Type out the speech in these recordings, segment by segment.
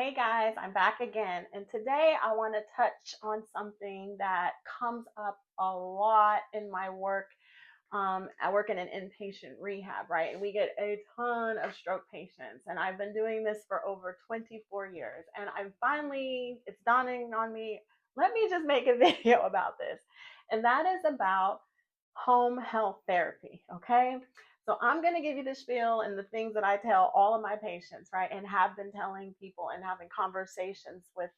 Hey guys, I'm back again, and today I want to touch on something that comes up a lot in my work. I work in an inpatient rehab, right? And we get a ton of stroke patients, and I've been doing this for over 24 years. And it's dawning on me, let me just make a video about this. And that is about home health therapy, okay? So I'm going to give you the spiel and the things that I tell all of my patients, right? And have been telling people and having conversations with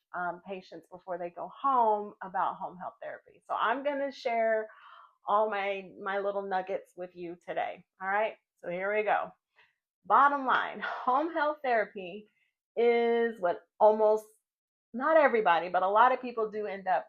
patients before they go home about home health therapy. So I'm going to share all my little nuggets with you today. All right. So here we go. Bottom line, home health therapy is what almost not everybody, but a lot of people do end up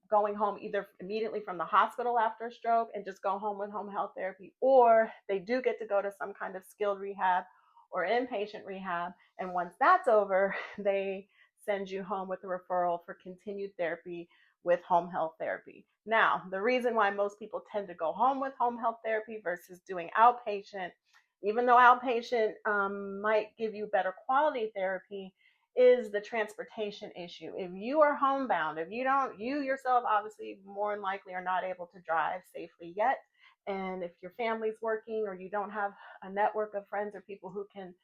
going home either immediately from the hospital after a stroke and just go home with home health therapy, or they do get to go to some kind of skilled rehab or inpatient rehab. And once that's over, they send you home with a referral for continued therapy with home health therapy. Now, the reason why most people tend to go home with home health therapy versus doing outpatient, even though outpatient might give you better quality therapy, is the transportation issue. If you are homebound, if you don't, you yourself obviously more than likely are not able to drive safely yet. And if your family's working or you don't have a network of friends or people who can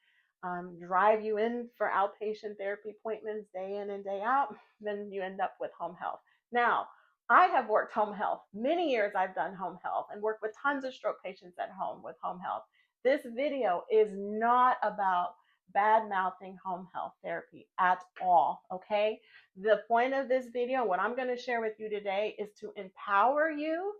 drive you in for outpatient therapy appointments day in and day out, then you end up with home health. Now, I have worked home health. Many years I've done home health and worked with tons of stroke patients at home with home health. This video is not about bad mouthing home health therapy at all. Okay. The point of this video, what I'm going to share with you today, is to empower you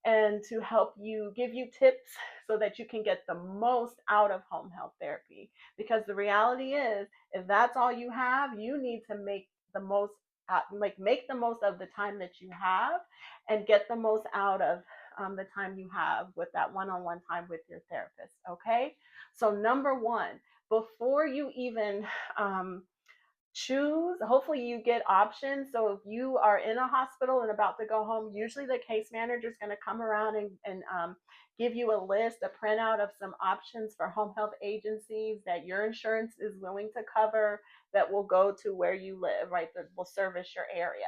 and to help you, give you tips so that you can get the most out of home health therapy. Because the reality is, if that's all you have, you need to make the most make the most of the time that you have and get the most out of the time you have with that one-on-one time with your therapist. Okay. So number one, before you even choose, hopefully you get options. So if you are in a hospital and about to go home, usually the case manager is going to come around and give you a list, a printout of some options for home health agencies that your insurance is willing to cover, that will go to where you live, right, that will service your area.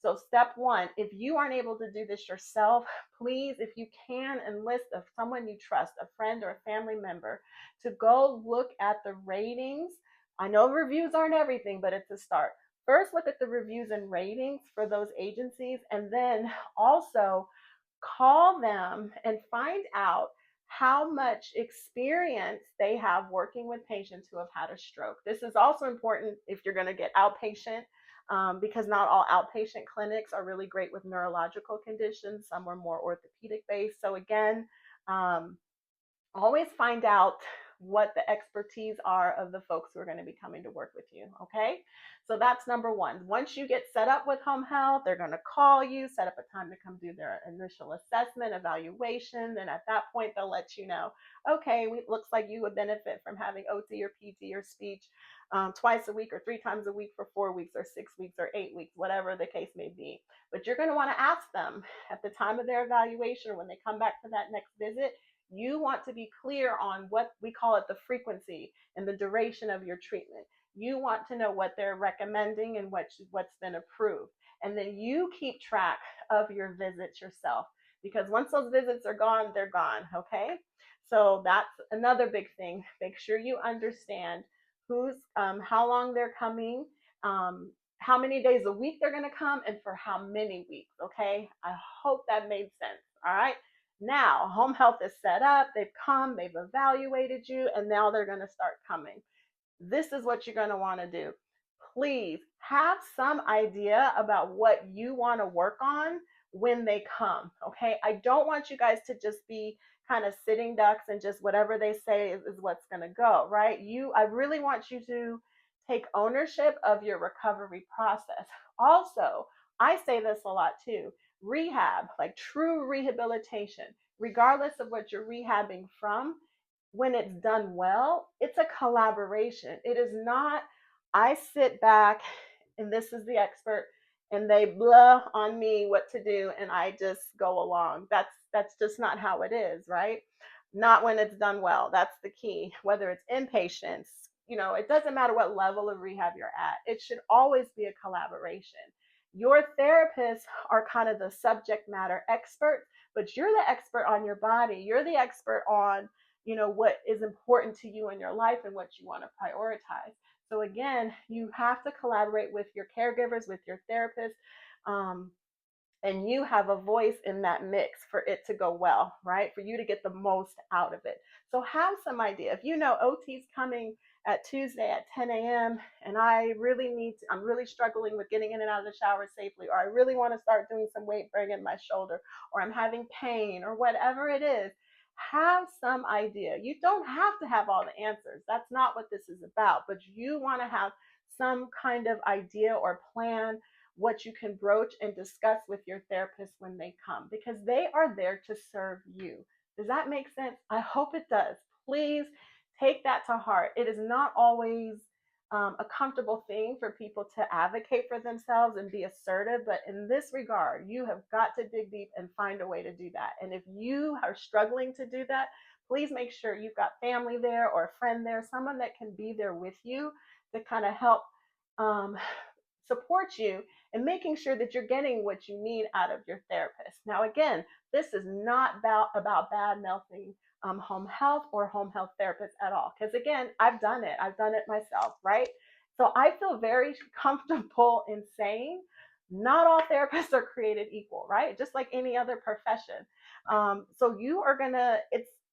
So step one, if you aren't able to do this yourself, please, if you can, enlist of someone you trust, a friend or a family member, to go look at the ratings. I know reviews aren't everything, but it's a start. First, look at the reviews and ratings for those agencies, and then also call them and find out how much experience they have working with patients who have had a stroke. This is also important if you're going to get outpatient, because not all outpatient clinics are really great with neurological conditions. Some are more orthopedic based. So again, always find out what the expertise are of the folks who are going to be coming to work with you. Okay. So that's number one. Once you get set up with home health, they're going to call you, set up a time to come do their initial assessment, evaluation. Then at that point, they'll let you know, okay, it looks like you would benefit from having OT or PT or speech twice a week or 3 times a week for 4 weeks or 6 weeks or 8 weeks, whatever the case may be. But you're going to want to ask them at the time of their evaluation, or when they come back for that next visit, you want to be clear on what we call it, the frequency and the duration of your treatment. You want to know what they're recommending and what's been approved. And then you keep track of your visits yourself, because once those visits are gone, they're gone. Okay. So that's another big thing. Make sure you understand who's, how long they're coming, how many days a week they're going to come, and for how many weeks. Okay. I hope that made sense. All right. Now, home health is set up, they've come, they've evaluated you, and now they're going to start coming. This is what you're going to want to do. Please have some idea about what you want to work on when they come. Okay. I don't want you guys to just be kind of sitting ducks and just whatever they say is what's going to go, right? I really want you to take ownership of your recovery process. Also, I say this a lot too. Rehab, like true rehabilitation, regardless of what you're rehabbing from, when it's done well, it's a collaboration. It is not, I sit back and this is the expert and they blah on me what to do and I just go along. That's just not how it is, right? Not when it's done well. That's the key. Whether it's inpatient, it doesn't matter what level of rehab you're at. It should always be a collaboration. Your therapists are kind of the subject matter experts, but you're the expert on your body. You're the expert on, what is important to you in your life and what you want to prioritize. So again, you have to collaborate with your caregivers, with your therapists. Um, and you have a voice in that mix for it to go well, right? For you to get the most out of it. So have some idea. If you know OT's coming at Tuesday at 10 a.m. and I'm really struggling with getting in and out of the shower safely, or I really want to start doing some weight bearing in my shoulder, or I'm having pain, or whatever it is, have some idea. You don't have to have all the answers. That's not what this is about, but you want to have some kind of idea or plan what you can broach and discuss with your therapist when they come, because they are there to serve you. Does that make sense? I hope it does. Please take that to heart. It is not always a comfortable thing for people to advocate for themselves and be assertive, but in this regard, you have got to dig deep and find a way to do that. And if you are struggling to do that, please make sure you've got family there or a friend there, someone that can be there with you to kind of help um, support you and making sure that you're getting what you need out of your therapist. Now, again, this is not about bad mouthing home health or home health therapists at all. Because again, I've done it myself, right? So I feel very comfortable in saying not all therapists are created equal, right? Just like any other profession. So you are gonna,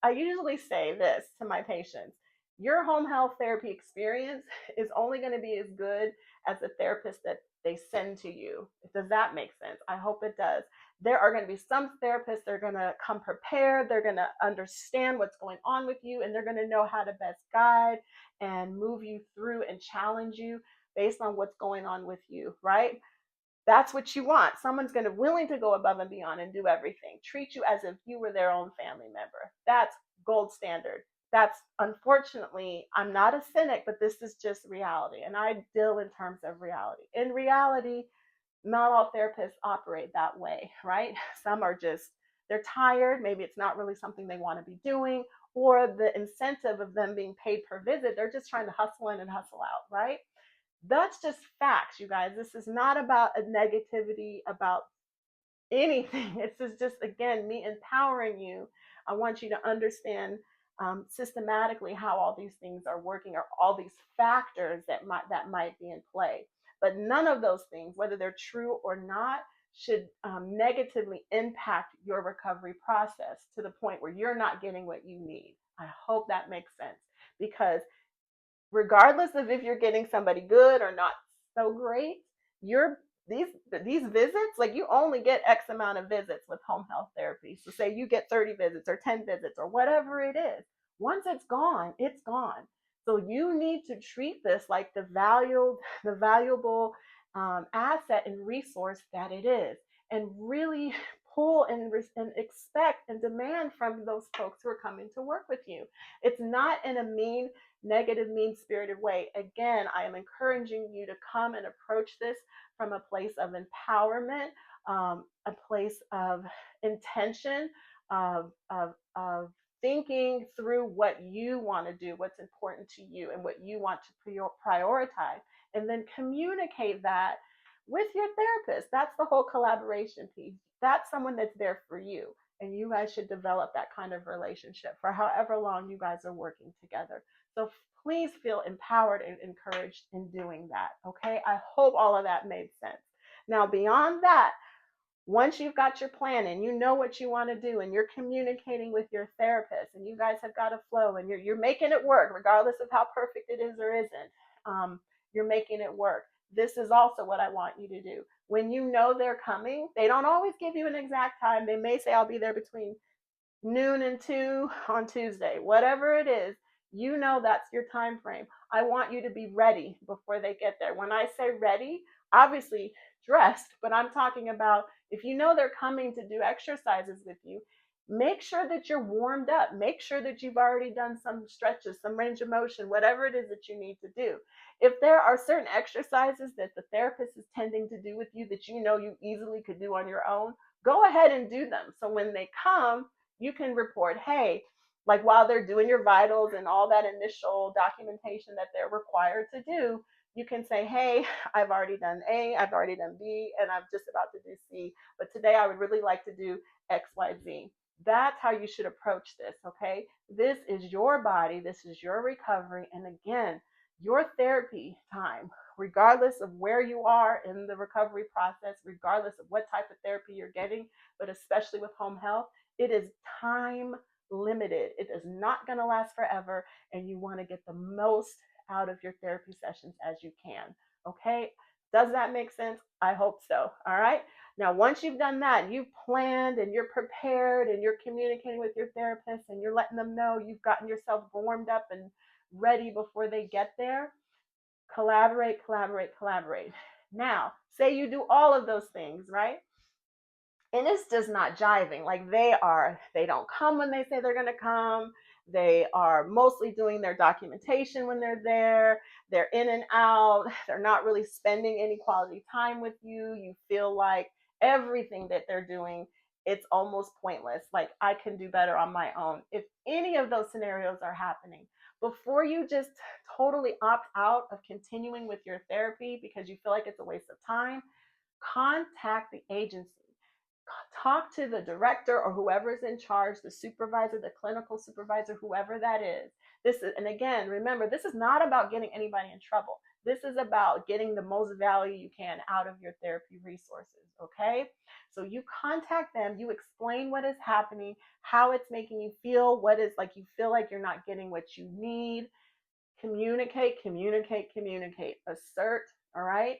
I usually say this to my patients: your home health therapy experience is only going to be as good as the therapist that they send to you. Does that make sense? I hope it does. There are going to be some therapists that are going to come prepared. They're going to understand what's going on with you, and they're going to know how to best guide and move you through and challenge you based on what's going on with you, right? That's what you want. Someone's going to willing to go above and beyond and do everything, treat you as if you were their own family member. That's gold standard. That's, unfortunately, I'm not a cynic, but this is just reality. And I deal in terms of reality. In reality, not all therapists operate that way, right? Some are just, they're tired. Maybe it's not really something they want to be doing, or the incentive of them being paid per visit, they're just trying to hustle in and hustle out, right? That's just facts, you guys. This is not about a negativity about anything. It's just, again, me empowering you. I want you to understand systematically how all these things are working, or all these factors that might be in play. But none of those things, whether they're true or not, should negatively impact your recovery process to the point where you're not getting what you need. I hope that makes sense, because regardless of if you're getting somebody good or not so great, you're these visits, like, you only get X amount of visits with home health therapy. So say you get 30 visits or 10 visits or whatever it is. Once it's gone, it's gone. So you need to treat this like the valuable asset and resource that it is, and really pull and expect and demand from those folks who are coming to work with you. It's not in a negative, mean spirited way. Again, I am encouraging you to come and approach this from a place of empowerment, a place of intention, of thinking through what you want to do, what's important to you, and what you want to prioritize, and then communicate that with your therapist. That's the whole collaboration piece. That's someone that's there for you. And you guys should develop that kind of relationship for however long you guys are working together. So please feel empowered and encouraged in doing that. Okay. I hope all of that made sense. Now, beyond that, once you've got your plan and you know what you want to do, and you're communicating with your therapist, and you guys have got a flow, and you're making it work, regardless of how perfect it is or isn't, you're making it work. This is also what I want you to do. When you know they're coming, they don't always give you an exact time. They may say, I'll be there between noon and 2 on Tuesday, whatever it is. That's your time frame. I want you to be ready before they get there. When I say ready, obviously dressed, but I'm talking about, if you know they're coming to do exercises with you, make sure that you're warmed up. Make sure that you've already done some stretches, some range of motion, whatever it is that you need to do. If there are certain exercises that the therapist is tending to do with you that you easily could do on your own, go ahead and do them. So when they come, you can report, hey, like while they're doing your vitals and all that initial documentation that they're required to do, you can say, hey, I've already done A, I've already done B, and I'm just about to do C, but today I would really like to do XYZ. That's how you should approach this, okay? This is your body, this is your recovery, and again, your therapy time, regardless of where you are in the recovery process, regardless of what type of therapy you're getting, but especially with home health, it is time limited. It is not going to last forever, and you want to get the most out of your therapy sessions as you can. Okay? Does that make sense? I hope so. All right. Now, once you've done that, you've planned and you're prepared and you're communicating with your therapist and you're letting them know you've gotten yourself warmed up and ready before they get there. Collaborate, collaborate, collaborate. Now, say you do all of those things, right? And it's just not jiving. Like they don't come when they say they're going to come. They are mostly doing their documentation when they're there. They're in and out. They're not really spending any quality time with you. You feel like everything that they're doing, it's almost pointless. Like I can do better on my own. If any of those scenarios are happening, before you just totally opt out of continuing with your therapy because you feel like it's a waste of time, contact the agency. Talk to the director or whoever's in charge, the supervisor, the clinical supervisor, whoever that is. This is, and again, remember, this is not about getting anybody in trouble. This is about getting the most value you can out of your therapy resources. Okay. So you contact them, you explain what is happening, how it's making you feel, what is like you feel like you're not getting what you need. Communicate, communicate, communicate, assert. All right,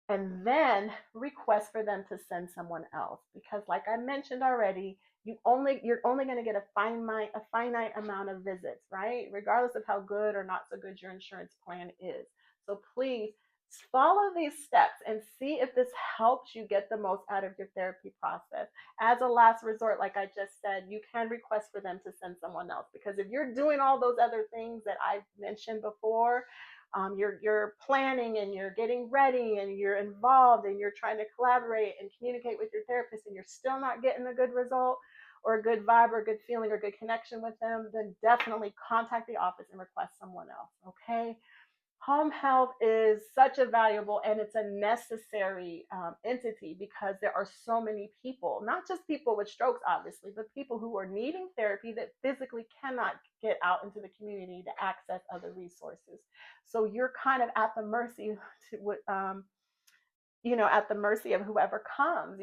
and then request for them to send someone else, because like I mentioned already, you're only going to get a finite amount of visits, right? Regardless of how good or not so good your insurance plan is. So please follow these steps and see if this helps you get the most out of your therapy process. As a last resort, like I just said, you can request for them to send someone else, because if you're doing all those other things that I mentioned before, you're planning and you're getting ready and you're involved and you're trying to collaborate and communicate with your therapist, and you're still not getting a good result or a good vibe or a good feeling or good connection with them, then definitely contact the office and request someone else. Okay. Home health is such a valuable and it's a necessary entity, because there are so many people, not just people with strokes, obviously, but people who are needing therapy that physically cannot get out into the community to access other resources. So you're kind of at the mercy at the mercy of whoever comes,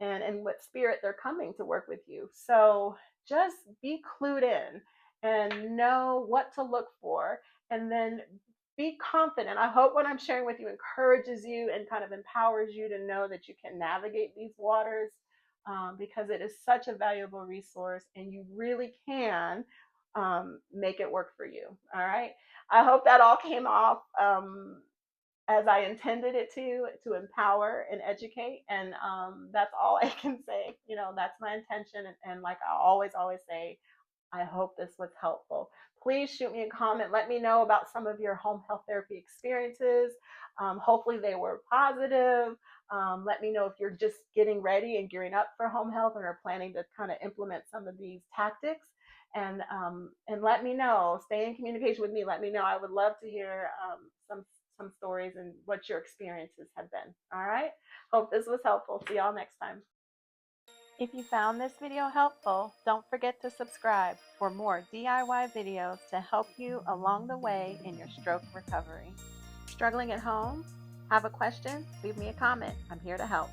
and what spirit they're coming to work with you. So just be clued in and know what to look for, and then be confident. I hope what I'm sharing with you encourages you and kind of empowers you to know that you can navigate these waters, because it is such a valuable resource and you really can make it work for you. All right. I hope that all came off as I intended it to empower and educate. And that's all I can say. That's my intention. And like I always say, I hope this was helpful. Please shoot me a comment. Let me know about some of your home health therapy experiences. Hopefully they were positive. Let me know if you're just getting ready and gearing up for home health and are planning to kind of implement some of these tactics. And let me know. Stay in communication with me. Let me know. I would love to hear some stories and what your experiences have been. All right. Hope this was helpful. See y'all next time. If you found this video helpful, don't forget to subscribe for more DIY videos to help you along the way in your stroke recovery. Struggling at home? Have a question? Leave me a comment. I'm here to help.